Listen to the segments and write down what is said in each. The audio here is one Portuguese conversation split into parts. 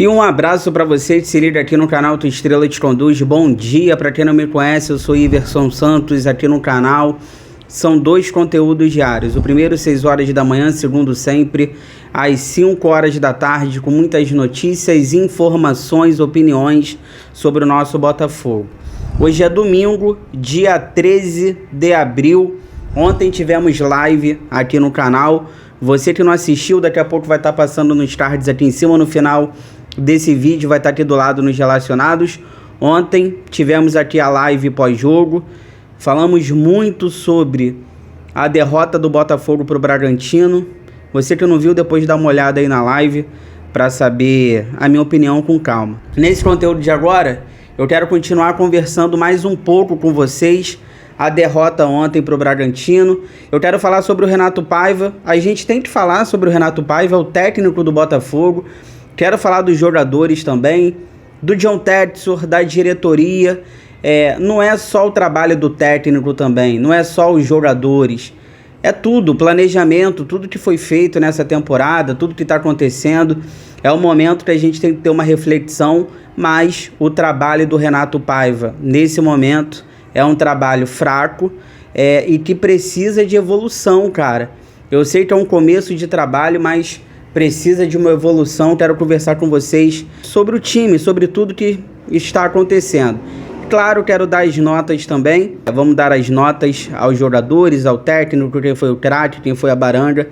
E um abraço para você que se liga aqui no canal Tua Estrela Te Conduz. Bom dia, para quem não me conhece, eu sou Iverson Santos aqui no canal. São 2 conteúdos diários. O primeiro 6 horas da manhã, segundo sempre às 5 horas da tarde, com muitas notícias, informações, opiniões sobre o nosso Botafogo. Hoje é domingo, dia 13 de abril. Ontem tivemos live aqui no canal. Você que não assistiu, daqui a pouco vai estar passando nos cards aqui em cima, no final desse vídeo vai estar aqui do lado nos relacionados. Ontem tivemos aqui a live pós-jogo. Falamos muito sobre a derrota do Botafogo para o Bragantino. Você que não viu, depois dá uma olhada aí na live para saber a minha opinião com calma. Nesse conteúdo de agora, eu quero continuar conversando mais um pouco com vocês. A derrota ontem para o Bragantino. Eu quero falar sobre o Renato Paiva. A gente tem que falar sobre o Renato Paiva, o técnico do Botafogo. Quero falar dos jogadores também, do John Textor, da diretoria. Não é só o trabalho do técnico também, não é só os jogadores. É tudo, planejamento, tudo que foi feito nessa temporada, tudo que está acontecendo. É o momento que a gente tem que ter uma reflexão, mas o trabalho do Renato Paiva, nesse momento, é um trabalho fraco e que precisa de evolução, cara. Eu sei que é um começo de trabalho, mas precisa de uma evolução. Quero conversar com vocês sobre o time, sobre tudo que está acontecendo. Claro, quero dar as notas também. Vamos dar as notas aos jogadores, ao técnico, quem foi o craque, quem foi a baranga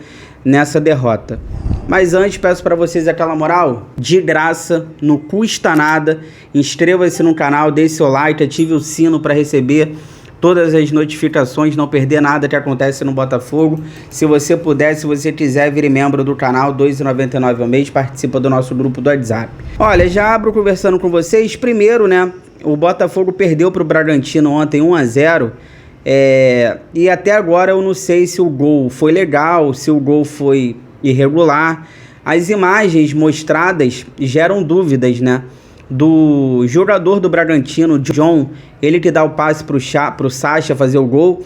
nessa derrota. Mas antes, peço para vocês aquela moral, de graça, não custa nada. Inscreva-se no canal, deixe seu like, ative o sino para receber todas as notificações, não perder nada que acontece no Botafogo. Se você puder, se você quiser, vire membro do canal, R$ 2,99 ao mês, participa do nosso grupo do WhatsApp. Olha, já abro conversando com vocês. Primeiro, né, o Botafogo perdeu para o Bragantino ontem 1-0. E até agora eu não sei se o gol foi legal, se o gol foi irregular. As imagens mostradas geram dúvidas, né? Do jogador do Bragantino, John, ele que dá o passe pro Sacha fazer o gol,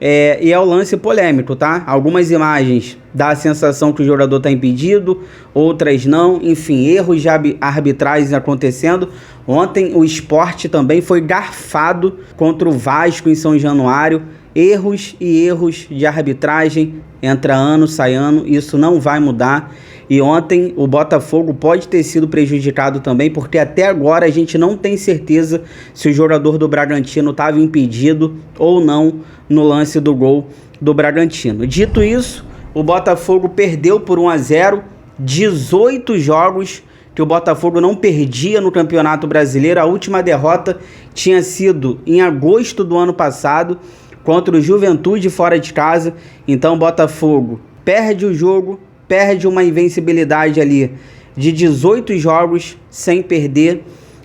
e é o lance polêmico, tá? Algumas imagens dá a sensação que o jogador está impedido, outras não, enfim, erros de arbitragem acontecendo. Ontem o Sport também foi garfado contra o Vasco em São Januário. Erros e erros de arbitragem, entra ano, sai ano, isso não vai mudar. E ontem o Botafogo pode ter sido prejudicado também, porque até agora a gente não tem certeza se o jogador do Bragantino estava impedido ou não no lance do gol do Bragantino. Dito isso, o Botafogo perdeu por 1-0, 18 jogos que o Botafogo não perdia no Campeonato Brasileiro. A última derrota tinha sido em agosto do ano passado, contra o Juventude fora de casa. Então o Botafogo perde o jogo, perde uma invencibilidade ali de 18 jogos sem perder,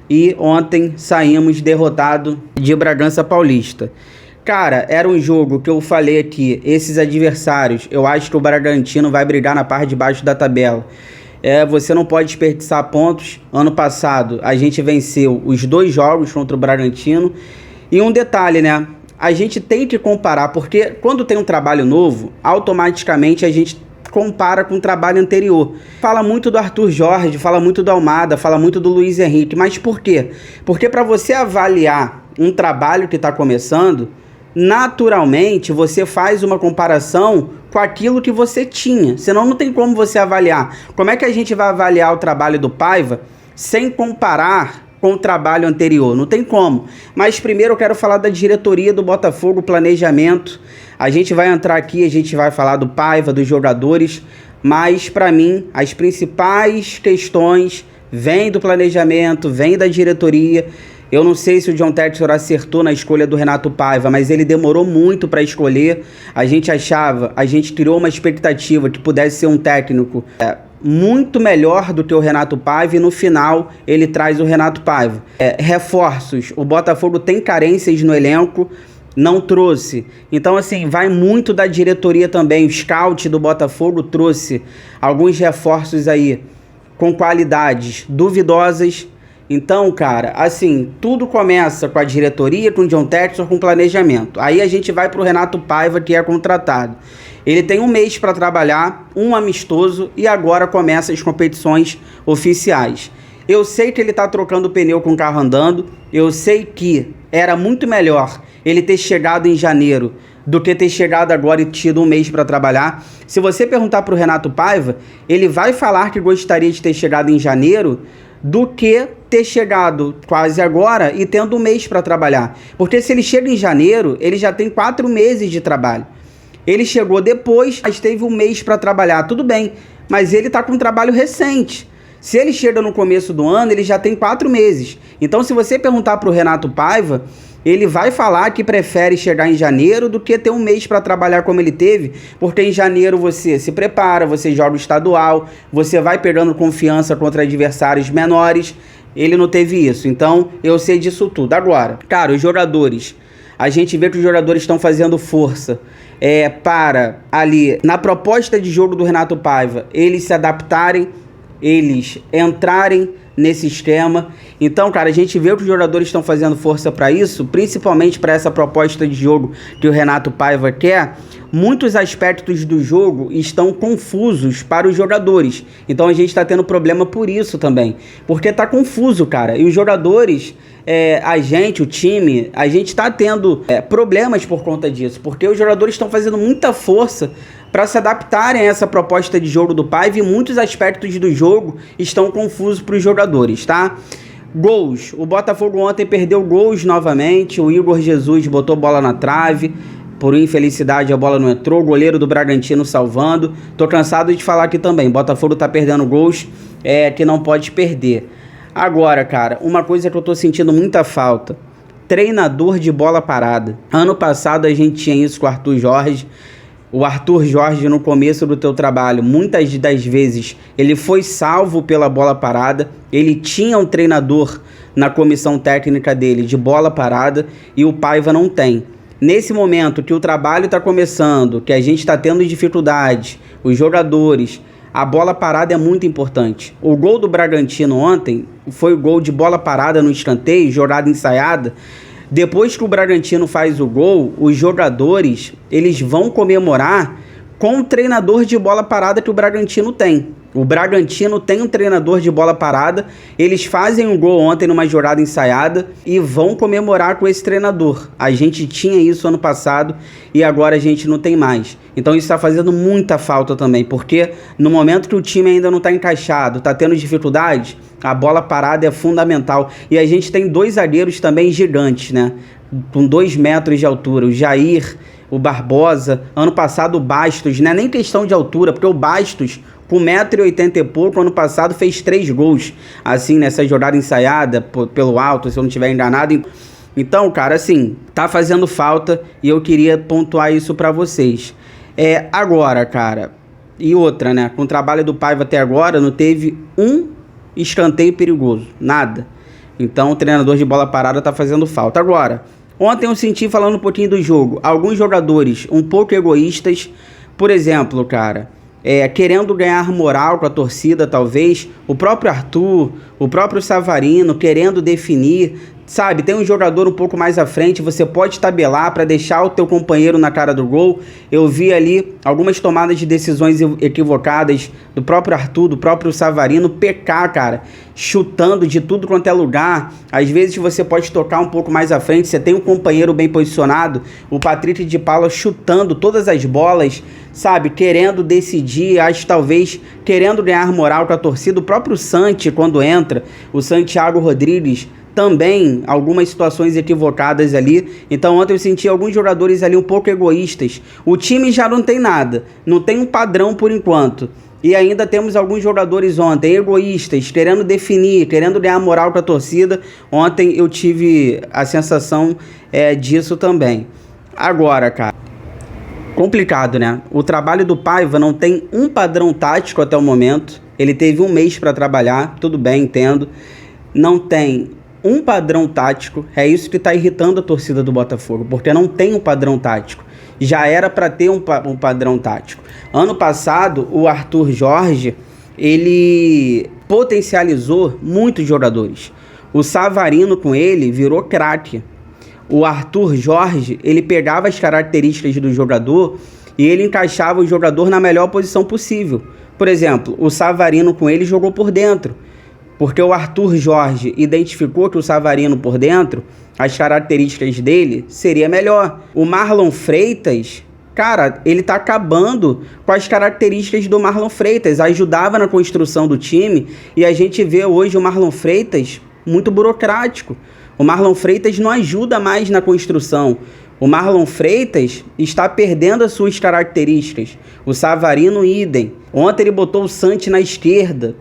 e ontem saímos derrotado de Bragança Paulista. Cara, era um jogo que eu falei aqui, esses adversários, eu acho que o Bragantino vai brigar na parte de baixo da tabela. Você não pode desperdiçar pontos. Ano passado a gente venceu os 2 jogos contra o Bragantino. E um detalhe, né? A gente tem que comparar, porque quando tem um trabalho novo, automaticamente a gente compara com o trabalho anterior. Fala muito do Arthur Jorge, fala muito do Almada, fala muito do Luiz Henrique. Mas por quê? Porque para você avaliar um trabalho que está começando, naturalmente você faz uma comparação com aquilo que você tinha. Senão não tem como você avaliar. Como é que a gente vai avaliar o trabalho do Paiva sem comparar com o trabalho anterior? Não tem como. Mas primeiro eu quero falar da diretoria do Botafogo, planejamento. A gente vai entrar aqui, a gente vai falar do Paiva, dos jogadores, mas para mim as principais questões vêm do planejamento, vêm da diretoria. Eu não sei se o John Textor acertou na escolha do Renato Paiva, mas ele demorou muito para escolher. A gente criou uma expectativa que pudesse ser um técnico muito melhor do que o Renato Paiva, e no final ele traz o Renato Paiva. Reforços, o Botafogo tem carências no elenco, não trouxe. Então assim, vai muito da diretoria também. O scout do Botafogo trouxe alguns reforços aí com qualidades duvidosas. Então, cara, assim, tudo começa com a diretoria, com o John Textor, com planejamento. Aí a gente vai pro Renato Paiva, que é contratado. Ele tem um mês para trabalhar, um amistoso, e agora começa as competições oficiais. Eu sei que ele tá trocando pneu com o carro andando, eu sei que era muito melhor ele ter chegado em janeiro do que ter chegado agora e tido um mês para trabalhar. Se você perguntar para o Renato Paiva, ele vai falar que gostaria de ter chegado em janeiro do que ter chegado quase agora e tendo um mês para trabalhar. Porque se ele chega em janeiro, ele já tem 4 meses de trabalho. Ele chegou depois, mas teve um mês para trabalhar, tudo bem, mas ele está com um trabalho recente. Se ele chega no começo do ano, ele já tem 4 meses. Então, se você perguntar para o Renato Paiva, ele vai falar que prefere chegar em janeiro do que ter um mês para trabalhar como ele teve, porque em janeiro você se prepara, você joga o estadual, você vai pegando confiança contra adversários menores. Ele não teve isso, então eu sei disso tudo. Agora, cara, os jogadores, a gente vê que os jogadores estão fazendo força para ali, na proposta de jogo do Renato Paiva, eles se adaptarem, eles entrarem nesse esquema. Então, cara, a gente vê que os jogadores estão fazendo força para isso, principalmente para essa proposta de jogo que o Renato Paiva quer. Muitos aspectos do jogo estão confusos para os jogadores. Então a gente está tendo problema por isso também, porque tá confuso, cara. E os jogadores, o time, a gente está tendo problemas por conta disso, porque os jogadores estão fazendo muita força para se adaptarem a essa proposta de jogo do Paiva e muitos aspectos do jogo estão confusos para os jogadores, tá? Gols. O Botafogo ontem perdeu gols novamente. O Igor Jesus botou bola na trave. Por infelicidade a bola não entrou. O goleiro do Bragantino salvando. Tô cansado de falar aqui também. Botafogo tá perdendo gols que não pode perder. Agora, cara, uma coisa que eu tô sentindo muita falta. Treinador de bola parada. Ano passado a gente tinha isso com o Arthur Jorge. O Arthur Jorge, no começo do teu trabalho, muitas das vezes, ele foi salvo pela bola parada. Ele tinha um treinador na comissão técnica dele de bola parada e o Paiva não tem. Nesse momento que o trabalho está começando, que a gente está tendo dificuldade, os jogadores, a bola parada é muito importante. O gol do Bragantino ontem foi o gol de bola parada no escanteio, jogada ensaiada. Depois que o Bragantino faz o gol, os jogadores, eles vão comemorar com o treinador de bola parada que o Bragantino tem. O Bragantino tem um treinador de bola parada, eles fazem um gol ontem numa jogada ensaiada e vão comemorar com esse treinador. A gente tinha isso ano passado e agora a gente não tem mais. Então isso está fazendo muita falta também, porque no momento que o time ainda não está encaixado, está tendo dificuldade, a bola parada é fundamental. E a gente tem 2 zagueiros também gigantes, né? Com 2 metros de altura, o Jair, o Barbosa, ano passado o Bastos, não é nem questão de altura, porque o Bastos, com 1,80 m e pouco, ano passado fez 3 gols, assim, nessa jogada ensaiada, pelo alto, se eu não estiver enganado. Então, cara, assim, tá fazendo falta e eu queria pontuar isso pra vocês. Agora, cara, e outra, né, com o trabalho do Paiva até agora, não teve um escanteio perigoso, nada. Então, o treinador de bola parada tá fazendo falta. Agora, ontem eu senti, falando um pouquinho do jogo, alguns jogadores um pouco egoístas, por exemplo, cara, querendo ganhar moral com a torcida, talvez, o próprio Arthur, o próprio Savarino, querendo definir, sabe, tem um jogador um pouco mais à frente, você pode tabelar para deixar o teu companheiro na cara do gol. Eu vi ali algumas tomadas de decisões equivocadas do próprio Arthur, do próprio Savarino, pecar, cara, chutando de tudo quanto é lugar. Às vezes você pode tocar um pouco mais à frente, você tem um companheiro bem posicionado, o Patrick de Paula chutando todas as bolas, sabe, querendo decidir, acho talvez querendo ganhar moral com a torcida. O próprio Santi, quando entra, o Santiago Rodrigues, também algumas situações equivocadas ali. Então ontem eu senti alguns jogadores ali um pouco egoístas. O time já não tem nada, não tem um padrão por enquanto. E ainda temos alguns jogadores ontem egoístas, querendo definir, querendo ganhar moral com a torcida. Ontem eu tive a sensação disso também. Agora, cara, complicado, né? O trabalho do Paiva não tem um padrão tático até o momento. Ele teve um mês para trabalhar, tudo bem, entendo. Não tem um padrão tático, é isso que está irritando a torcida do Botafogo, porque não tem um padrão tático. Já era para ter um padrão tático. Ano passado, o Arthur Jorge, ele potencializou muitos jogadores. O Savarino com ele virou craque. O Arthur Jorge, ele pegava as características do jogador e ele encaixava o jogador na melhor posição possível. Por exemplo, o Savarino com ele jogou por dentro. porque o Arthur Jorge identificou que o Savarino por dentro, as características dele, seria melhor. O Marlon Freitas, cara, ele tá acabando com as características do Marlon Freitas, ajudava na construção do time, e a gente vê hoje o Marlon Freitas muito burocrático. O Marlon Freitas não ajuda mais na construção. O Marlon Freitas está perdendo as suas características. O Savarino, idem. Ontem ele botou o Santi na esquerda.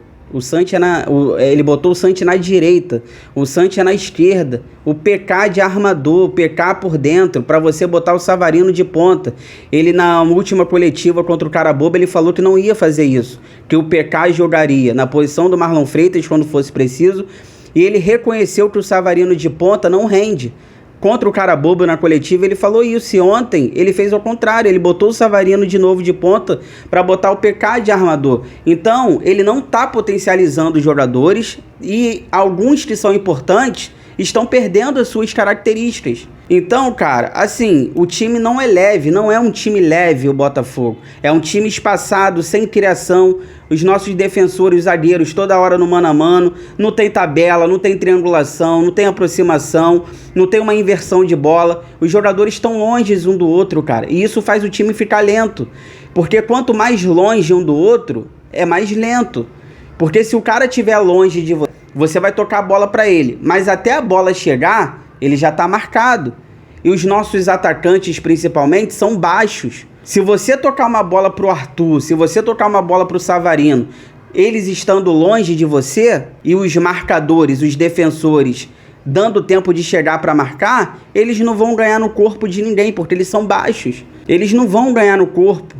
Ele botou o Santi na direita. O Santi é na esquerda. O PK de armador, o PK por dentro, para você botar o Savarino de ponta. Ele, na última coletiva contra o Carabobo, ele falou que não ia fazer isso. Que o PK jogaria na posição do Marlon Freitas quando fosse preciso. E ele reconheceu que o Savarino de ponta não rende. Contra o Carabobo na coletiva, ele falou isso. E ontem ele fez ao contrário. Ele botou o Savarino de novo de ponta para botar o PK de armador. Então, ele não está potencializando os jogadores. E alguns que são importantes estão perdendo as suas características. Então, cara, assim, o time não é leve, não é um time leve o Botafogo. É um time espaçado, sem criação. Os nossos defensores, os zagueiros, toda hora no mano a mano. Não tem tabela, não tem triangulação, não tem aproximação, não tem uma inversão de bola. Os jogadores estão longe um do outro, cara. E isso faz o time ficar lento. Porque quanto mais longe um do outro, é mais lento. Porque se o cara estiver longe de você, você vai tocar a bola para ele. Mas até a bola chegar, ele já está marcado. E os nossos atacantes, principalmente, são baixos. Se você tocar uma bola para o Arthur, se você tocar uma bola para o Savarino, eles estando longe de você, e os marcadores, os defensores, dando tempo de chegar para marcar, eles não vão ganhar no corpo de ninguém, porque eles são baixos. Eles não vão ganhar no corpo.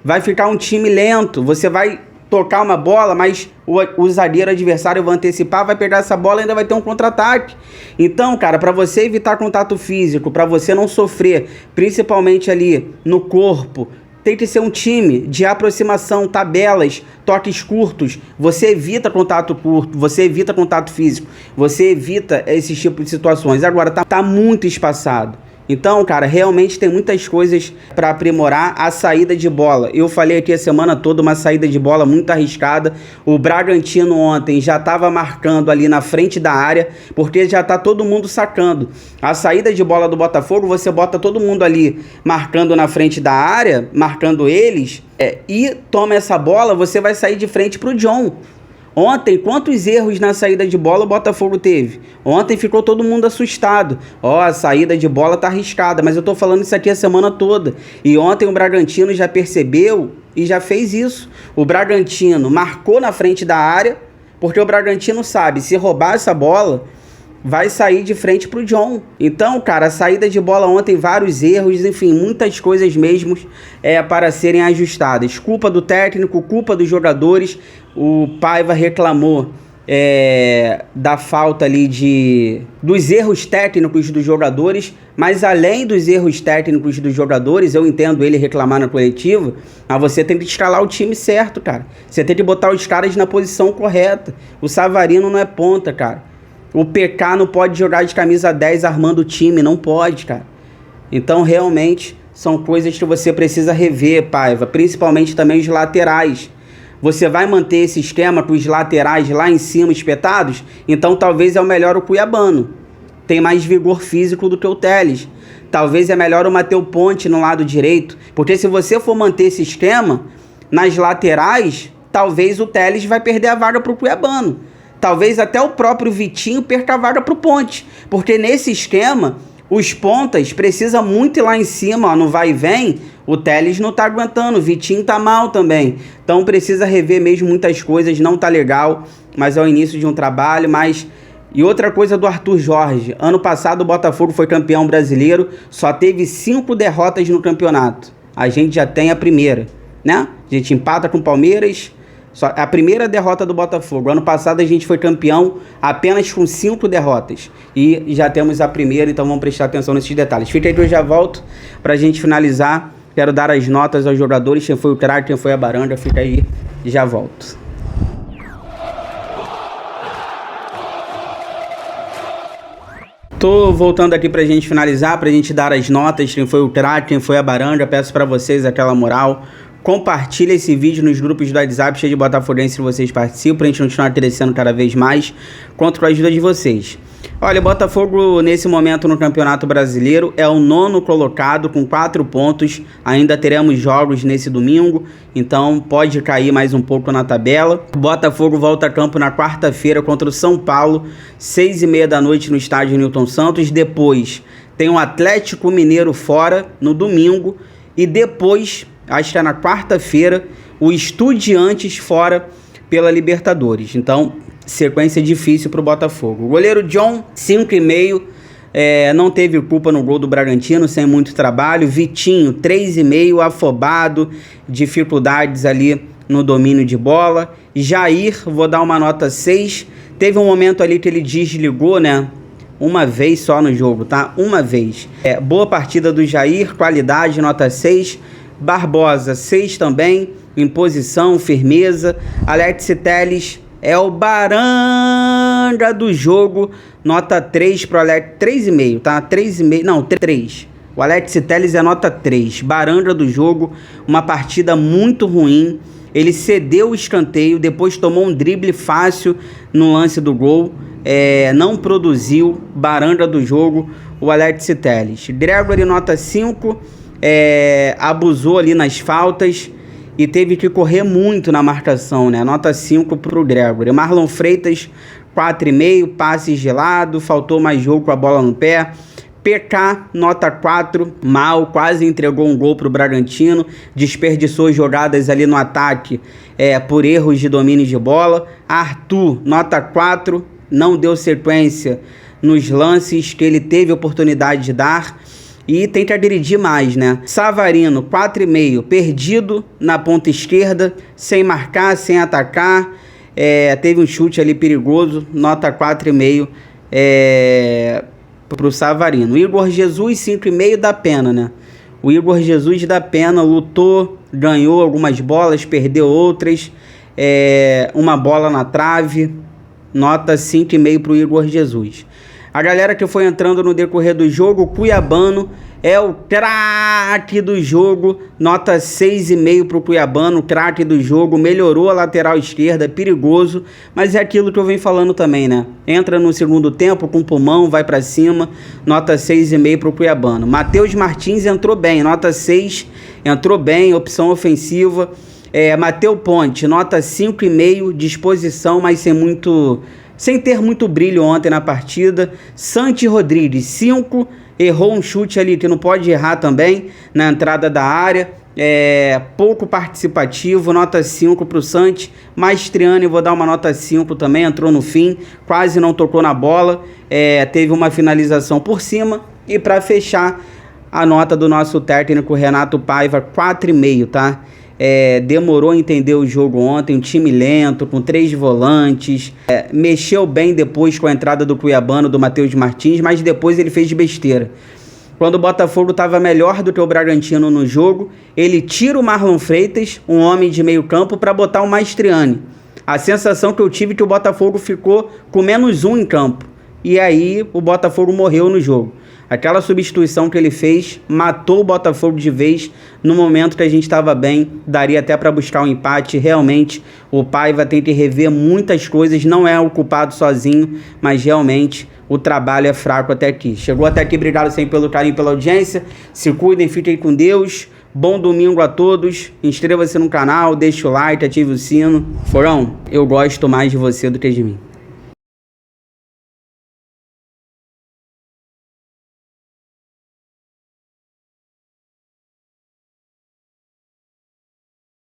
Vai ficar um time lento. Você vai tocar uma bola, mas o zagueiro adversário vai antecipar, vai pegar essa bola e ainda vai ter um contra-ataque. Então, cara, para você evitar contato físico, para você não sofrer, principalmente ali no corpo, tem que ser um time de aproximação, tabelas, toques curtos. Você evita contato curto, você evita contato físico, você evita esse tipo de situações. Agora, tá muito espaçado. Então, cara, realmente tem muitas coisas para aprimorar. A saída de bola, eu falei aqui a semana toda, uma saída de bola muito arriscada. O Bragantino ontem já estava marcando ali na frente da área, porque já tá todo mundo sacando. A saída de bola do Botafogo, você bota todo mundo ali marcando na frente da área, marcando eles, e toma essa bola, você vai sair de frente pro John. Ontem, quantos erros na saída de bola o Botafogo teve? Ontem ficou todo mundo assustado. A saída de bola tá arriscada, mas eu tô falando isso aqui a semana toda. E ontem o Bragantino já percebeu e já fez isso. O Bragantino marcou na frente da área, porque o Bragantino sabe, se roubar essa bola, vai sair de frente pro John. Então, cara, a saída de bola ontem, vários erros, enfim, muitas coisas mesmo para serem ajustadas. Culpa do técnico, culpa dos jogadores. O Paiva reclamou da falta ali dos erros técnicos dos jogadores, mas além dos erros técnicos dos jogadores, eu entendo ele reclamar na coletiva, mas você tem que escalar o time certo, cara. Você tem que botar os caras na posição correta. O Savarino não é ponta, cara. O PK não pode jogar de camisa 10 armando o time, não pode, cara. Então, realmente, são coisas que você precisa rever, Paiva, principalmente também os laterais. Você vai manter esse esquema com os laterais lá em cima espetados? Então talvez é o melhor o Cuiabano. Tem mais vigor físico do que o Telles. Talvez é melhor o Matheus Ponte no lado direito. Porque se você for manter esse esquema, nas laterais, talvez o Telles vai perder a vaga para o Cuiabano. Talvez até o próprio Vitinho perca a vaga para o Ponte. Porque nesse esquema, os pontas precisam muito ir lá em cima, no vai e vem. O Telles não tá aguentando, o Vitinho tá mal também. Então precisa rever mesmo muitas coisas, não tá legal, mas é o início de um trabalho. E outra coisa do Arthur Jorge, ano passado o Botafogo foi campeão brasileiro, só teve 5 derrotas no campeonato. A gente já tem a primeira, né? A gente empata com o Palmeiras, a primeira derrota do Botafogo. Ano passado a gente foi campeão apenas com 5 derrotas. E já temos a primeira, então vamos prestar atenção nesses detalhes. Fica aí que eu já volto pra gente finalizar. Quero dar as notas aos jogadores, quem foi o craque, quem foi a baranga. Fica aí e já volto. Tô voltando aqui pra gente finalizar, pra gente dar as notas, quem foi o craque, quem foi a baranga. Peço pra vocês aquela moral. Compartilha esse vídeo nos grupos do WhatsApp cheio de botafoguenses que vocês participam, pra gente continuar crescendo cada vez mais, conto com a ajuda de vocês. Olha, o Botafogo nesse momento no Campeonato Brasileiro é o 9º colocado com 4 pontos, ainda teremos jogos nesse domingo, então pode cair mais um pouco na tabela. O Botafogo volta a campo na quarta-feira contra o São Paulo, 6h30 da noite no estádio Newton Santos. Depois tem o Atlético Mineiro fora no domingo e depois, acho que é na quarta-feira, o Estudiantes fora pela Libertadores. Então, sequência difícil para o Botafogo. O goleiro John, 5,5, não teve culpa no gol do Bragantino, sem muito trabalho. Vitinho, 3,5, afobado, dificuldades ali no domínio de bola. Jair, vou dar uma nota 6. Teve um momento ali que ele desligou, né? Uma vez só no jogo, tá? Uma vez. Boa partida do Jair, qualidade, nota 6. Barbosa, 6 também, imposição, firmeza. Alex Telles é o baranga do jogo, nota 3 pro Alex, 3,5, tá? 3,5, não, 3. O Alex Telles é nota 3, baranga do jogo, uma partida muito ruim. Ele cedeu o escanteio, depois tomou um drible fácil no lance do gol, não produziu, baranga do jogo, o Alex Telles. Gregory, nota 5, abusou ali nas faltas e teve que correr muito na marcação, né? Nota 5 pro Gregory. Marlon Freitas, 4,5, passe gelado, faltou mais jogo com a bola no pé. PK, nota 4, mal, quase entregou um gol pro Bragantino, desperdiçou jogadas ali no ataque por erros de domínio de bola. Arthur, nota 4, não deu sequência nos lances que ele teve oportunidade de dar. E tem que agredir mais, né? Savarino, 4,5, perdido na ponta esquerda, sem marcar, sem atacar. Teve um chute ali perigoso, nota 4,5 pro Savarino. Igor Jesus, 5,5, dá pena, né? O Igor Jesus dá pena, lutou, ganhou algumas bolas, perdeu outras. Uma bola na trave, nota 5,5 pro Igor Jesus. A galera que foi entrando no decorrer do jogo, o Cuiabano é o craque do jogo, nota 6,5 para o Cuiabano, craque do jogo, melhorou a lateral esquerda, perigoso, mas é aquilo que eu venho falando também, né? Entra no segundo tempo com pulmão, vai para cima, nota 6,5 para o Cuiabano. Matheus Martins entrou bem, nota 6, entrou bem, opção ofensiva. Matheus Ponte, nota 5,5, disposição, mas sem ter muito brilho ontem na partida. Santi Rodrigues, 5, errou um chute ali que não pode errar também, na entrada da área, pouco participativo, nota 5 para o Santi. Mastriani, vou dar uma nota 5 também, entrou no fim, quase não tocou na bola, teve uma finalização por cima. E para fechar, a nota do nosso técnico Renato Paiva, 4,5, tá? Demorou a entender o jogo ontem, um time lento, com 3 volantes, mexeu bem depois com a entrada do Cuiabano, do Matheus Martins, mas depois ele fez besteira. Quando o Botafogo estava melhor do que o Bragantino no jogo, ele tira o Marlon Freitas, um homem de meio campo, para botar o Mastriani. A sensação que eu tive é que o Botafogo ficou com -1 em campo, e aí o Botafogo morreu no jogo. Aquela substituição que ele fez matou o Botafogo de vez no momento que a gente estava bem, daria até para buscar um empate. Realmente o Paiva tem que rever muitas coisas, não é o culpado sozinho, mas realmente o trabalho é fraco até aqui. Chegou até aqui, obrigado sempre pelo carinho, pela audiência, se cuidem, fiquem com Deus, bom domingo a todos, inscreva-se no canal, deixa o like, ative o sino. Forão, eu gosto mais de você do que de mim.